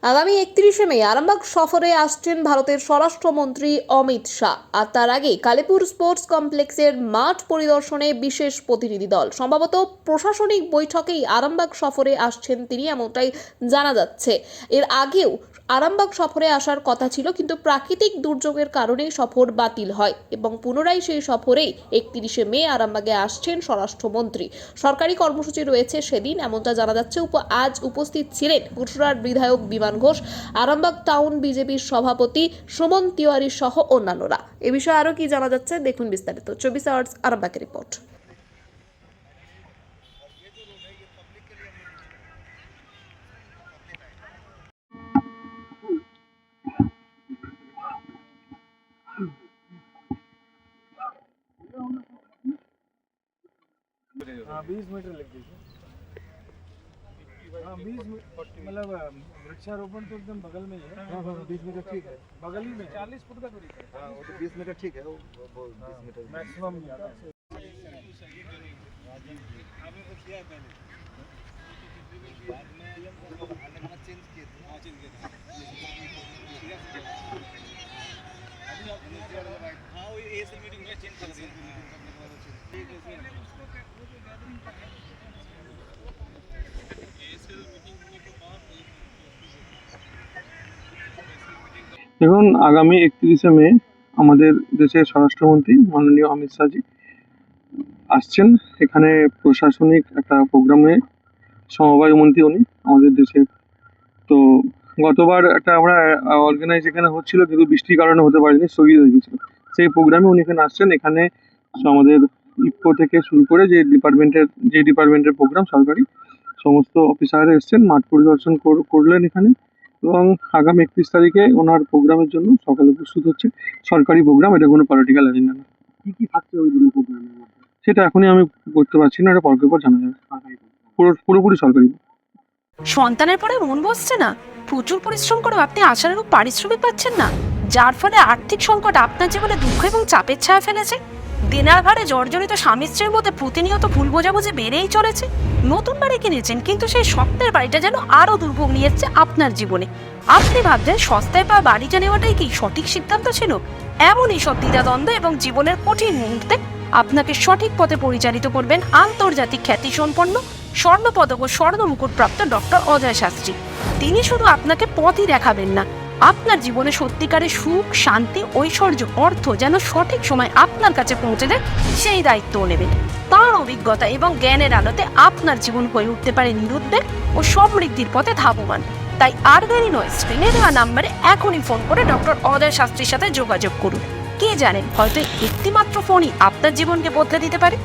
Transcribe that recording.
আগামী 31শে মে আরামবাগ সফরে আসছেন ভারতের স্বরাষ্ট্রমন্ত্রী অমিত শাহ। আর তার আগে কালীপুর স্পোর্টস কমপ্লেক্সের মাঠ পরিদর্শনে বিশেষ প্রতিনিধি দল। সম্ভবত প্রশাসনিক বৈঠকেই আরামবাগ সফরে আসছেন তিনি, এমনটাই জানা যাচ্ছে। এর আগেও আরামবাগ সফরে আসার কথা ছিল, কিন্তু প্রাকৃতিক দুর্যোগের কারণে সফর বাতিল হয় এবং পুনরায় সেই সফরেই 31শে মে আরামবাগে আসছেন স্বরাষ্ট্রমন্ত্রী। সরকারি কর্মসূচি রয়েছে সেদিন, এমনটা জানা যাচ্ছে। আজ উপস্থিত ছিলেন পুরসুরার বিধায়ক বিমান ঘোষ, আরামবাগ টাউন বিজেপির সভাপতি সুমন তিওয়ারি সহ অন্যান্যরা। এ বিষয়ে আরো কি জানা যাচ্ছে দেখুন বিস্তারিত 24 আওয়ার্স আরামবাগের রিপোর্ট। हाँ 20 मीटर लिख दीजिए। हाँ 20 मतलब वृक्षारोपण तो एकदम बगल में ही है। हाँ हाँ 20 मीटर ठीक है, बगल ही में 40 फुट का दूरी है। हाँ वो तो 20 मीटर ठीक है, वो 20 मीटर मैक्सिमम नहीं आता। हाँ वो एएसएल मीटिंग में चेंज कर दिया। দেখুন, আগামী 31শে মে আমাদের দেশের স্বরাষ্ট্রমন্ত্রী মাননীয় অমিত শাহজি আসছেন। এখানে প্রশাসনিক একটা প্রোগ্রামে সমবায় মন্ত্রী উনি আমাদের দেশের। তো গতবার একটা আমরা অর্গানাইজ এখানে হচ্ছিল, কিন্তু বৃষ্টির কারণে হতে পারেনি, স্থগিত হয়ে গেছিল। সেই প্রোগ্রামে উনি এখানে আসছেন। এখানে আমাদের ইফকো থেকে শুরু করে যে ডিপার্টমেন্টের প্রোগ্রাম সরকারি সমস্ত অফিসাররা এসছেন, মাঠ পরিদর্শন করলেন এখানে। এবং আগামী 31 তারিখে ওনার প্রোগ্রামের জন্য সকালে প্রস্তুত হচ্ছে। সরকারি প্রোগ্রাম, এটা কোনো পলিটিক্যাল এজেন্ডা না। কি কি থাকছে ওই দিনের প্রোগ্রামের মধ্যে সেটা এখনই আমি করতে পারছি না, এটা পরপর জানা যাবে। পুরোপুরি সরকারি। সন্তানের পরে মন বসছে না, প্রচুর পরিশ্রম করেও আপনি আশানুরূপ পারিশ্রমিক পাচ্ছেন না, যার ফলে আর্থিক সংকট আপনার জীবনে দুঃখ এবং চাপের ছায়া ফেলেছে। দিনার ভারে জর্জরিত স্বামী স্ত্রীর মধ্যে প্রতিনিয়ত ভুল বোঝাবুঝি বেড়েই চলেছে। নতুন বাড়ি কিনেছেন, কিন্তু সেই স্বপ্নের বাড়িটা যেন আরো দুর্ভোগ নিয়ে এসছে আপনার জীবনে। আপনি ভাবছেন সস্তায় পাওয়া বাড়িটা নেওয়াটাই কি সঠিক সিদ্ধান্ত ছিল? এমনই সব দ্বিধাদ্বন্দ্ব এবং জীবনের কঠিন মুহূর্তে আপনাকে সঠিক পথে পরিচালিত করবেন আন্তর্জাতিক খ্যাতিসম্পন্ন স্বর্ণপদক ও স্বর্ণ মুকুটপ্রাপ্ত ডক্টর অজয় শাস্ত্রী। তিনি শুধু আপনাকে পথই দেখাবেন না, আপনার জীবনে সত্যিকারের সুখ, শান্তি, ঐশ্বর্য, অর্থ যেন সঠিক সময় আপনার কাছে পৌঁছে দেয়, সেই দায়িত্বও নেবেন। তাঁর অভিজ্ঞতা এবং জ্ঞানের আলোতে আপনার জীবন হয়ে উঠতে পারে নিরুদ্বেগ ও সমৃদ্ধির পথে ধাবমান। তাই আর দেরি নয়, স্ক্রিনে দেওয়া নাম্বারে এখনই ফোন করে ডক্টর অজয় শাস্ত্রীর সাথে যোগাযোগ করুন। কে জানেন, হয়তো একটিমাত্র ফোনই আপনার জীবনকে বদলে দিতে পারে।